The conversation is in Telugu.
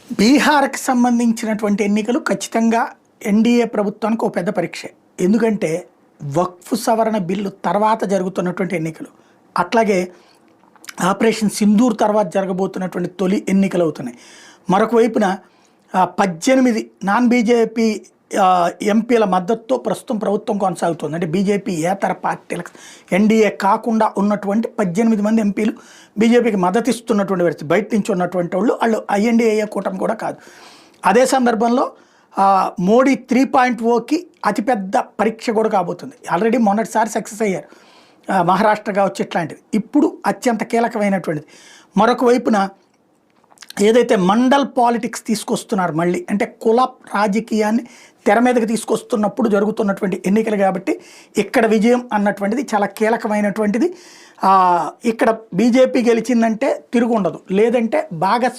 బీహార్‌కి సంబంధించినటువంటి ఎన్నికలు ఖచ్చితంగా ఎన్‌డీఏ ప్రభుత్వానికి ఒక పెద్ద పరీక్షే. ఎందుకంటే వక్ఫ్ సవరణ బిల్లు తర్వాత జరుగుతున్నటువంటి ఎన్నికలు. అట్లాగే ఆపరేషన్ సింధూర్ తర్వాత జరగబోతున్నటువంటి తొలి ఎన్నికలవుతున్నాయి. మరొక వైపున 18 నాన్ బీజేపీ ఎంపీల మద్దతుతో ప్రస్తుతం ప్రభుత్వం కొనసాగుతుంది. అంటే బీజేపీయేతర పార్టీలకు ఎన్‌డీఏ కాకుండా ఉన్నటువంటి 18 మంది ఎంపీలు బీజేపీకి మద్దతిస్తున్నటువంటి పరిస్థితి. బయట నుంచి ఉన్నటువంటి వాళ్ళు ఐఎన్డీఏ కూటమి కూడా కాదు. అదే సందర్భంలో మోడీ 3.0కి అతిపెద్ద పరీక్ష కూడా కాబోతుంది. ఆల్రెడీ మొన్నటిసారి సక్సెస్ అయ్యారు, మహారాష్ట్ర కావచ్చు ఇట్లాంటివి. ఇప్పుడు అత్యంత కీలకమైనటువంటిది. మరొక వైపున ఏదైతే మండల్ పాలిటిక్స్ తీసుకొస్తున్నారు మళ్ళీ, అంటే కుల రాజకీయాన్ని తెర మీదకి తీసుకొస్తున్నప్పుడు జరుగుతున్నటువంటి ఎన్నికలు కాబట్టి ఇక్కడ విజయం అన్నటువంటిది చాలా కీలకమైనటువంటిది. ఇక్కడ బీజేపీ గెలిచిందంటే తిరుగుండదు, లేదంటే బాగా